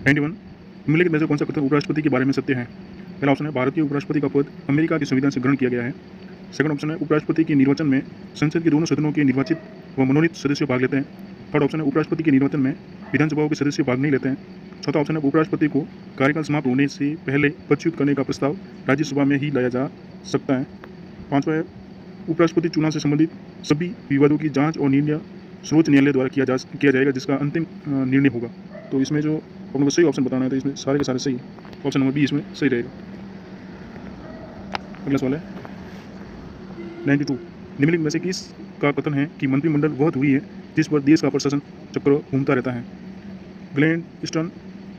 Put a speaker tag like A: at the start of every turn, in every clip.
A: 91 निम्नलिखित में से कौन सा कथन उपराष्ट्रपति के बारे में सत्य है? पहला ऑप्शन है भारत के उपराष्ट्रपति का पद अमेरिका के संविधान से ग्रहण किया गया है। सेकंड ऑप्शन है उपराष्ट्रपति के निर्वाचन में संसद के दोनों सदनों के निर्वाचित व मनोनीत सदस्य भाग लेते हैं। थर्ड ऑप्शन है उपराष्ट्रपति के निर्वाचन में विधानसभाओं के सदस्य भाग नहीं लेते हैं। चौथा ऑप्शन है उपराष्ट्रपति को कार्यकाल समाप्त होने से पहले पदच्युत करने का प्रस्ताव राज्यसभा में ही लाया जा सकता है। पांचवा है उपराष्ट्रपति चुनाव से संबंधित सभी विवादों की जांच और निर्णय सर्वोच्च न्यायालय द्वारा किया जाएगा, जिसका अंतिम निर्णय होगा। तो इसमें जो अपने को सही ऑप्शन बताना है, तो इसमें सारे के सारे सही है। ऑप्शन नंबर बी इसमें सही रहेगा। अगला सवाल है 92 निम्नलिखित में से किस का कथन है कि मंत्रिमंडल वह धुरी है जिस पर देश का प्रशासन चक्र घूमता रहता है? Glen Eastern,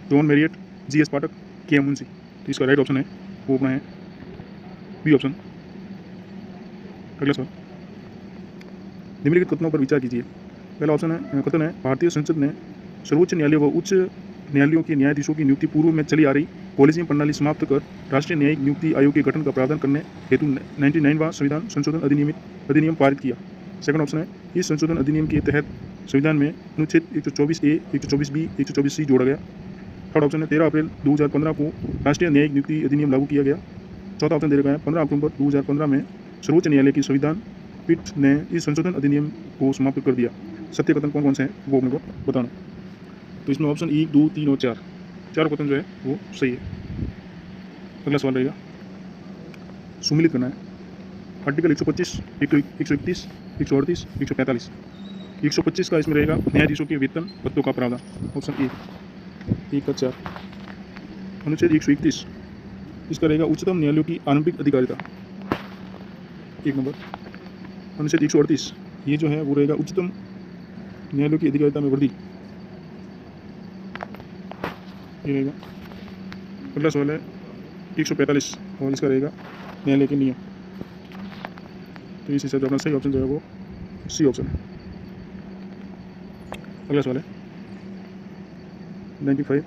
A: John Marriott, G S Pathak, K M Munshi. तो इसका राइट ऑप्शन है वो अपना है बी ऑप्शन। अगला सवाल निम्नलिखित कथनों पर विचार कीजिए। पहला ऑप्शन है कथन है भारतीय संसद ने सर्वोच्च न्यायालय व उच्च न्यायालयों के न्यायाधीशों की नियुक्ति पूर्व में चली आ रही कॉलेजियम प्रणाली समाप्त कर राष्ट्रीय न्यायिक नियुक्ति आयोग के गठन का प्रावधान करने हेतु 99वां संविधान संशोधन अधिनियम पारित किया। सेकंड ऑप्शन है इस संशोधन अधिनियम के तहत संविधान में अनुच्छेद 124A, 124B, 124C जोड़ा गया। थर्ड ऑप्शन है 13 अप्रैल 2015 को राष्ट्रीय न्यायिक नियुक्ति अधिनियम लागू किया गया। चौथा ऑप्शन दे रखा है 15 अक्टूबर 2015 में सर्वोच्च न्यायालय की संविधान पीठ ने इस संशोधन अधिनियम को समाप्त कर दिया। सत्य कथन कौन कौन से हैं वो अपने को बताना। तो इसमें ऑप्शन 1, 2, 3 और 4 चारों कथन जो है वो सही है। अगला सवाल रहेगा सुमिलित करना है। आर्टिकल 125, 131, 138, 145। 125 का इसमें रहेगा न्यायाधीशों के वेतन भत्तों का प्रावधान। ऑप्शन 1 का 4। अनुच्छेद 131 इसका रहेगा उच्चतम न्यायालयों की आरंभिक अधिकारिता, 1 नंबर। अनुच्छेद 138 ये जो है वो रहेगा उच्चतम न्यायालयों की अधिकारिता में वृद्धि, ये रहेगा। अगला सवाल है 145 और इसका रहेगा न्यायालय के नियम। तो इस हिसाब से अपना सही ऑप्शन जो है वो सी ऑप्शन है। अगला सवाल है 95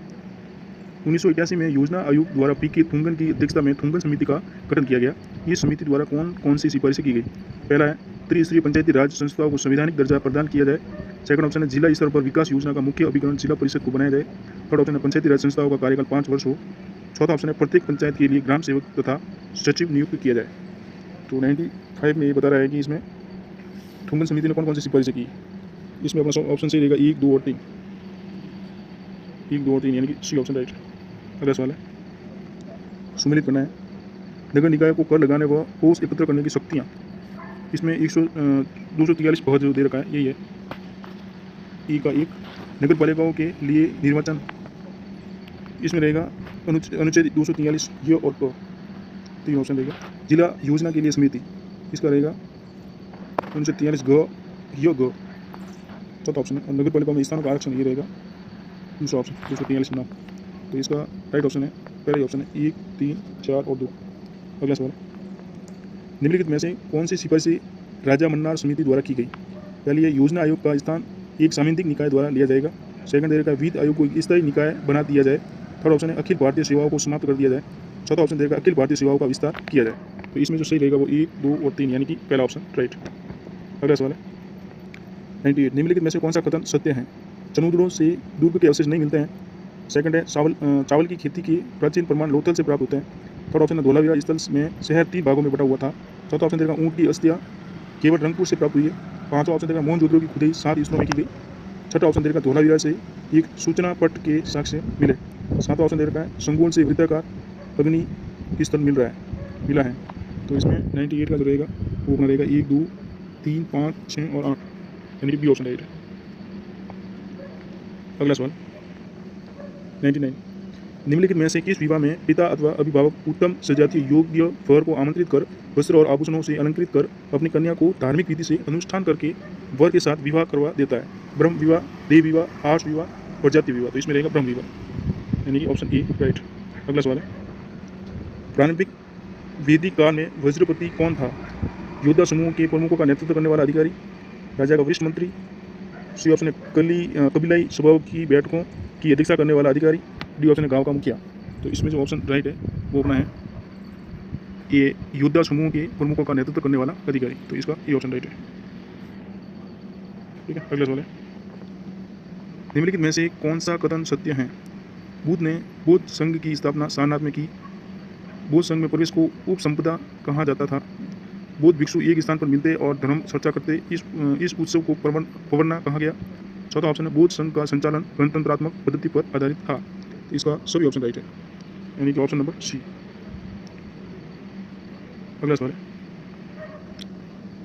A: 1981 में योजना आयोग द्वारा पी के थुंगन की अध्यक्षता में थुंगन समिति का गठन किया गया। ये समिति द्वारा कौन कौन सी सिफारिशें की गई? पहला है त्रिस्तरीय पंचायती राज संस्थाओं को संवैधानिक दर्जा प्रदान किया जाए। सेकंड ऑप्शन है जिला स्तर पर विकास योजना का मुख्य अभिकरण जिला परिषद को बनाया जाए। थर्ड ऑप्शन है पंचायती राज संस्थाओं का कार्यकाल 5 वर्ष हो। चौथा ऑप्शन है प्रत्येक पंचायत के लिए ग्राम सेवक तथा सचिव नियुक्त किया जाए। तो 95 में ये बता रहा है कि इसमें थुंगन समिति ने कौन कौन सी सिफारिशें की। इसमें अपना ऑप्शन सही रहेगा 1, 2 और 3। 1, 2 और 3 यानी कि सी ऑप्शन राइट। अगला सवाल है सुमिलित करना है। नगर निकाय को कर लगाने व कोष एकत्र करने की शक्तियाँ, इसमें 243 बहुत जो दे रखा है यही है। ई का 1 नगर पालिकाओं के लिए निर्वाचन, इसमें रहेगा अनुच्छेद 243 य और क, 3 ऑप्शन रहेगा। जिला योजना के लिए समिति, इसका रहेगा अनुच्छेद 43 ग य ग, चौथा ऑप्शन है। नगर पालिकाओं में स्थानों का आरक्षण, ये रहेगा दूसरा ऑप्शन 243 नाम। तो इसका राइट ऑप्शन है पहला ही ऑप्शन है 1, 3, 4 और 2। अगला सवाल निम्नलिखित में से कौन सी सिफारिशें राजा मन्नार समिति द्वारा की गई? पहली है योजना आयोग का स्थान एक सामंतिक निकाय द्वारा लिया जाएगा। सेकंड दे रखा है वित्त आयोग को एक स्थायी निकाय बना दिया जाए। थर्ड ऑप्शन है अखिल भारतीय सेवाओं को समाप्त कर दिया जाए। चौथा ऑप्शन दे रखा है अखिल भारतीय सेवाओं का विस्तार किया जाए। तो इसमें जो सही रहेगा वो 1, 2 और 3 यानी कि पहला ऑप्शन राइट। अगला सवाल है 98 निम्नलिखित में से कौन सा कथन सत्य है? समुद्रों से दुर्ग के अवशेष नहीं मिलते हैं। सेकंड है चावल की खेती के प्राचीन प्रमाण लोथल से प्राप्त होते हैं। थर्ड ऑप्शन है धौलावीरा स्थल में शहर 3 भागों में बटा हुआ था। चौथा ऑप्शन देगा ऊँट की अस्थियाँ केवल रंगपुर से प्राप्त हुई है। पांचवा ऑप्शन देगा मोहनजोदड़ो की खुदाई 7 स्थलों में की गई। छठा ऑप्शन देगा धौलावीरा से एक सूचना पट के साक्ष्य मिले। सातवां ऑप्शन दे रखा है संगोल से वृत्ताकार अग्नि स्थल मिला है। तो इसमें 98 का जो रहेगा वो अपना रहेगा 1, 2, 3, 5, 6 और 8 यानी कि बी ऑप्शन राइट है। अगला सवाल 99 निम्नलिखित में से किस विवाह में पिता अथवा अभिभावक उत्तम सजातीय योग्य वर को आमंत्रित कर वस्त्र और आभूषणों से अलंकृत कर अपनी कन्या को धार्मिक विधि से अनुष्ठान करके वर के साथ विवाह करवा देता है? ब्रह्म विवाह, देव विवाह, आर्ष विवाह और जाति विवाह। तो इसमें रहेगा ब्रह्म विवाह यानी कि ऑप्शन ए राइट। अगला सवाल है प्रारंभिक वैदिक काल में वज्रपति कौन था? योद्धा समूह के प्रमुखों का नेतृत्व करने वाला अधिकारी, राजा का वरिष्ठ मंत्री, सी ऑप्शन है कबीलाई सभाओं की बैठकों की अध्यक्षता करने वाला अधिकारी, डी ऑप्शन है गांव का मुखिया। तो इसमें जो ऑप्शन राइट है वो अपना है ये योद्धा समूह के प्रमुखों का नेतृत्व करने वाला अधिकारी। तो इसका ये ऑप्शन राइट है। ठीक है। अगला सवाल है निम्नलिखित में से कौन सा कथन सत्य है? बुद्ध ने बौद्ध संघ की स्थापना सारनाथ में की। बौद्ध संघ में प्रवेश को उपसंपदा कहा जाता था। बौद्ध भिक्षु एक स्थान पर मिलते और धर्म चर्चा करते। इस उत्सव को पवरना कहा गया। चौथा ऑप्शन है बौद्ध संघ का संचालन गणतंत्रात्मक पद्धति पर आधारित था। तो इसका सभी ऑप्शन राइट है, यानी कि ऑप्शन नंबर सी। अगला सवाल है,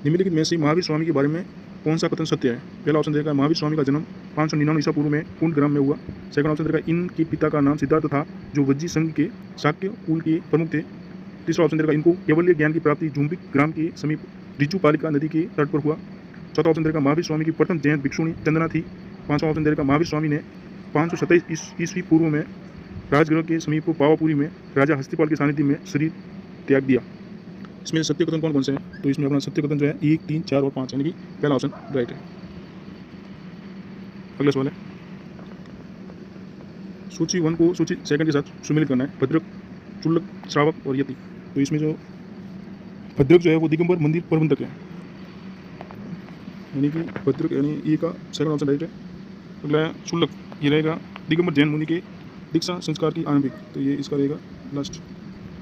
A: निम्नलिखित में से महावीर स्वामी के बारे में कौन सा कथन सत्य है? पहला ऑप्शन देगा महावीर स्वामी का जन्म 599 ईसा पूर्व में कुंडग्राम में हुआ। सेकंड ऑप्शन देगा इनके पिता का नाम सिद्धार्थ था, जो वज्जी संघ के शाक्य कुल के प्रमुख थे। तीसरा ऑप्शन देगा इनको केवल्य ज्ञान की प्राप्ति झुम्बिक ग्राम के समीप रिजुपालिका नदी के तट पर हुआ। चौथा ऑप्शन देगा महावीर स्वामी की प्रथम जैन भिक्षुणी चंदना थी। पांचवा ऑप्शन देगा महावीर स्वामी ने 527 ईस्वी पूर्व में राजगृह के समीप पावापुरी में राजा हस्तिपाल के सानिध्य में शरीर त्याग दिया। इसमें सत्य कथन कौन कौन से हैं? तो इसमें अपना सत्य कथन जो है 1, 3, 4 और 5, यानी कि पहला ऑप्शन राइट है। अगला सवाल है, सूची 1 को सूची 2 के साथ सुमेलित करना है। भद्रक, चुल्लक, श्रावक और यति। तो इसमें जो भद्रक जो है वो दिगंबर मंदिर प्रबंधक है, यानी कि भद्रक यानी ये का सेकंड ऑप्शन राइट है। अगला है चुल्लक, ये रहेगा दिगंबर जैन मुनि के दीक्षा संस्कार की आरंभिक, तो ये इसका रहेगा लास्ट।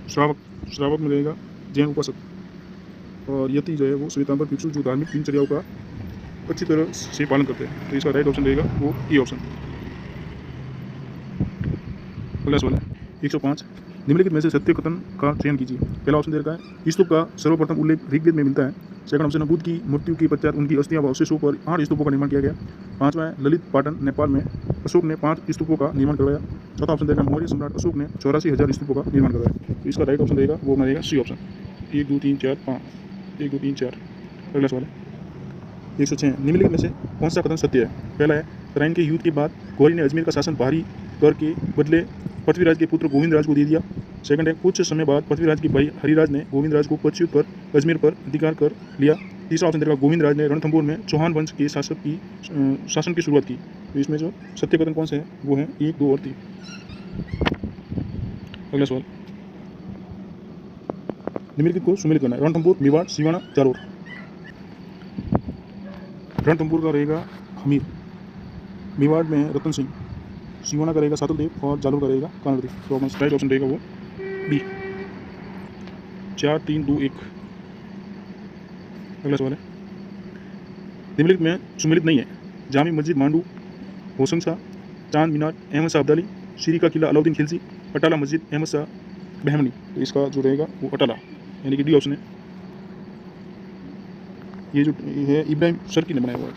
A: श्रावक में रहेगा जैन उपासक। और यति जो है वो श्वेतांबर भिक्षु जो धार्मिक दिनचर्याओं का अच्छी तरह से पालन करते हैं, तो इसका राइट ऑप्शन रहेगा वो ए ऑप्शन। अगला सवाल है 105, निम्नलिखित में से सत्य कथन का चयन कीजिए। पहला ऑप्शन दे रखा है स्तूप का सर्वप्रथम उल्लेख ऋग्वेद में मिलता है। सेकंड ऑप्शन है बुद्ध की मृत्यु के पश्चात उनकी अस्थियां व अवशेषों पर 8 स्तूपों का निर्माण किया गया। पांचवा है ललित पाटन नेपाल में अशोक ने 5 स्तूपों का निर्माण करवाया। चौथा ऑप्शन देगा मौर्य सम्राट अशोक ने 84,000 स्तूपों का निर्माण करवाया। तो इसका राइट ऑप्शन रहेगा वो रहेगा सी ऑप्शन। 1, 2, 3, 4, 5, 1, 2, 3, 4। अगला सवाल है 106, निम्नलिखित में से कौन सा कथन सत्य है? पहला है तराइन के युद्ध के बाद गौरी ने अजमेर का शासन बाहरी कर के बदले पृथ्वीराज के पुत्र गोविंदराज को दे दिया। सेकंड है कुछ समय बाद पृथ्वीराज के भाई हरिराज ने गोविंदराज को पच्युत पर अजमेर पर अधिकार कर लिया। तीसरा ऑप्शन देगा गोविंदराज ने रणथंभौर में चौहान वंश के शासन की शुरुआत की। तो इसमें जो सत्य कथन कौन से हैं वो हैं 1, 2 और 3। अगला सवाल, निम्नलिखित को सुमेलित करना है। रणथंभौर, मेवाड़, सिवाना, जालोर। रणथंभौर का रहेगा हमीर, मेवाड़ में रतन सिंह, सिवाना का रहेगा सातुलदेव और जालोर का रहेगा कानवरी। तो अपना राइट ऑप्शन रहेगा वो बी। 4, 3, 2, 1। अगला सवाल है, निम्नलिखित में सुमेलित नहीं है। जामी मस्जिद मांडू, होशंग शाह, चांद मीनार अहमद शाह अब्दाली, श्री का किला अलाउद्दीन खिलजी, अटाला मस्जिद अहमद शाह बहमनी। तो इसका जो रहेगा वो अटाला, यानी कि डी ऑप्शन है। ये जो है इब्राहिम सर्की ने बनाया हुआ है,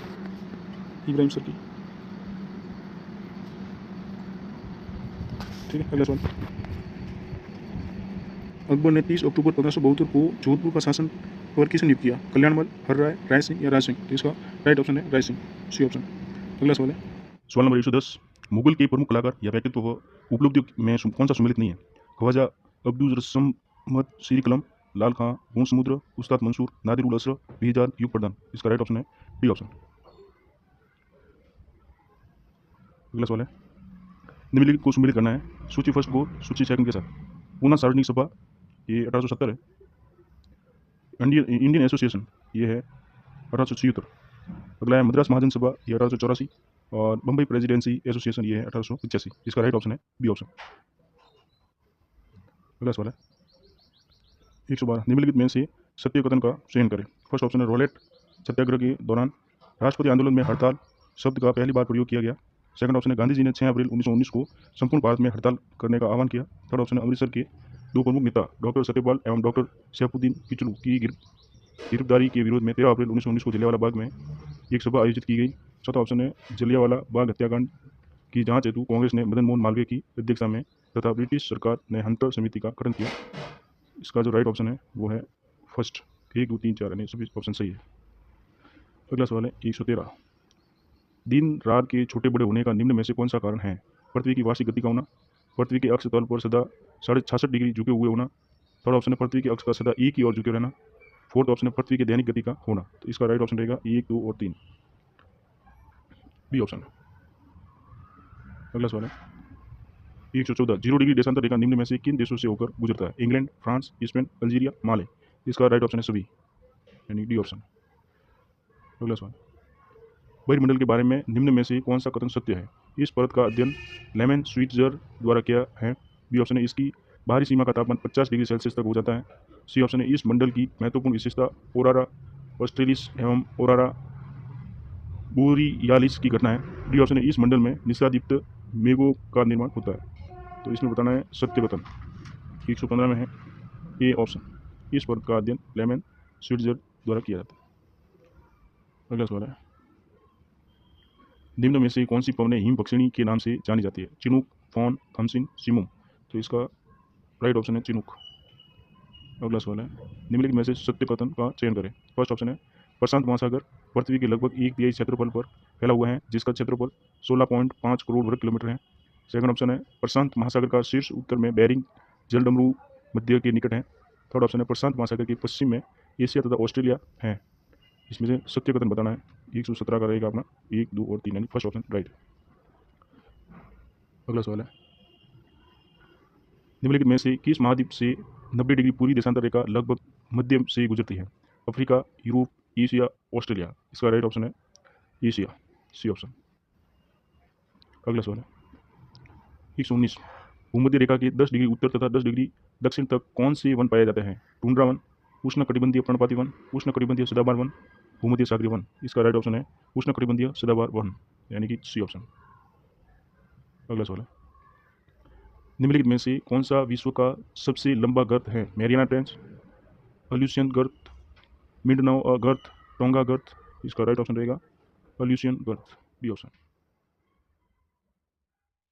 A: इब्राहिम सर्की। ठीक है। अगला सवाल, अकबर ने 30 अक्टूबर 1572 को जोधपुर का शासन पर किसे नियुक्त किया? कल्याणमल, हर राय, राय सिंह या राय सिंह? तो इसका राइट ऑप्शन है राय सिंह, सी ऑप्शन। अगला सवाल है, सवाल नंबर 110, मुगल के प्रमुख कलाकार या व्यक्तित्व व उपलब्धियों में कौन सा सम्मिलित नहीं है? ख्वाजा अब्दुल रसमत श्री कलम, लाल खां, गुण समुद्र, उस्ताद मंसूर, नादिर उल असर, बेहजाद, युग प्रधान। इसका राइट ऑप्शन है डी ऑप्शन। अगला सवाल है, निम्नलिखित को सम्मिलित करना है। सूची फर्स्ट को सूची सेकंड के साथ। पूना सार्वजनिक सभा, ये 1870 है। इंडियन एसोसिएशन, ये है 1876। अगला है मद्रास महाजन सभा, ये 1884। और बम्बई प्रेसिडेंसी एसोसिएशन, ये है 1885। इसका राइट ऑप्शन है बी ऑप्शन। अगला सवाल है 112, निम्नलिखित में से सत्य कथन का चयन करें। फर्स्ट ऑप्शन है रोलेट सत्याग्रह के दौरान राष्ट्रपति आंदोलन में हड़ताल शब्द का पहली बार प्रयोग किया गया। सेकंड ऑप्शन है गांधी जी ने 6 अप्रैल 1919 को संपूर्ण भारत में हड़ताल करने का आह्वान किया। थर्ड ऑप्शन है अमृतसर के 2 प्रमुख नेता डॉक्टर सत्यपाल एवं डॉक्टर सैफुद्दीन किचलू की गिरफ्तारी के विरोध में 13 अप्रैल 1919 को जलियांवाला बाग में एक सभा आयोजित की गई। चौथा ऑप्शन है जलियांवाला बाग हत्याकांड की जांच हेतु कांग्रेस ने मदन मोहन मालवीय की अध्यक्षता में तथा ब्रिटिश सरकार ने हंटर समिति का गठन किया। इसका जो राइट ऑप्शन है वो है फर्स्ट, 1, 2, 3, 4 यानी सभी ऑप्शन सही है। अगला सवाल है 113, दिन रात के छोटे बड़े होने का निम्न में से कौन सा कारण है? पृथ्वी की वार्षिक गति का होना, पृथ्वी के अक्ष तल पर सदा 66.5 डिग्री झुके हुए होना, थर्ड ऑप्शन है पृथ्वी के अक्ष का सदा एक ही ओर झुके रहना, फोर्थ ऑप्शन है पृथ्वी की दैनिक गति का होना। तो इसका राइट ऑप्शन रहेगा 1, 2 और 3, बी ऑप्शन। अगला सवाल है 114, 0 डिग्री देशांतर रेखा निम्न में से किन देशों से होकर गुजरता है? इंग्लैंड, फ्रांस, स्पेन, अल्जीरिया, माले। इसका राइट ऑप्शन है सभी, यानी डी ऑप्शन। अगला सवाल, बहिर्मंडल के बारे में निम्न में से कौन सा कथन सत्य है? इस परत का अध्ययन लेमन स्वीट्जर द्वारा किया है। बी ऑप्शन है इसकी बाहरी सीमा का तापमान 50 डिग्री सेल्सियस तक हो जाता है। सी ऑप्शन है इस मंडल की महत्वपूर्ण विशेषता औरोरा ऑस्ट्रेलिस एवं औरोरा बोरियालिस की घटना है। डी ऑप्शन है इस मंडल में निशादीप्त मेघों का निर्माण होता है। तो इसमें बताना है सत्य कथन। 115 में है ए ऑप्शन, इस पर्वत का अध्ययन लेमन स्वीट्जर द्वारा किया जाता है। अगला सवाल है, निम्न में से कौन सी पवनें हिम पक्षिणी के नाम से जानी जाती है? Chinook, foehn, khamsin, simoom. तो इसका राइट ऑप्शन है चिनूक। अगला सवाल है, निम्नलिखित में से सत्य कथन का चयन करें। फर्स्ट ऑप्शन है प्रशांत महासागर पृथ्वी के लगभग 1/3 क्षेत्रफल पर फैला हुआ है, जिसका क्षेत्रफल 16.5 करोड़ वर्ग किलोमीटर है। सेकंड ऑप्शन है प्रशांत महासागर का शीर्ष उत्तर में बेरिंग जलडमरू मध्य के निकट है। थर्ड ऑप्शन है प्रशांत महासागर के पश्चिम में एशिया तथा ऑस्ट्रेलिया है। इसमें से सत्य कथन बताना है। 117 का रहेगा अपना 1, 2 और 3, यानी फर्स्ट ऑप्शन राइट। अगला सवाल है, निम्नलिखित में से किस महाद्वीप से 90 डिग्री पूरी देशांतर रेखा लगभग मध्य से गुजरती है? Africa, Europe, Asia, Australia. इसका राइट ऑप्शन है एशिया, सी ऑप्शन। अगला सवाल है 119, भूमध्य रेखा के 10 डिग्री उत्तर तथा 10 डिग्री दक्षिण तक कौन से वन पाया जाता है? टुंड्रा वन, उष्णकटिबंधीय पर्णपाती वन, उष्णकटिबंधीय सदाबहार वन, भूमध्य सागरीय वन। इसका राइट ऑप्शन है उष्णकटिबंधीय सदाबहार वन, यानी कि सी ऑप्शन। अगला सवाल है, निम्नलिखित में से कौन सा विश्व का सबसे लंबा गर्त है? मैरियाना ट्रेंच, अल्यूशियन गर्त, मिंडनाओ गर्त, टोंगा गर्त। इसका राइट ऑप्शन रहेगा अल्यूशियन गर्त, बी ऑप्शन।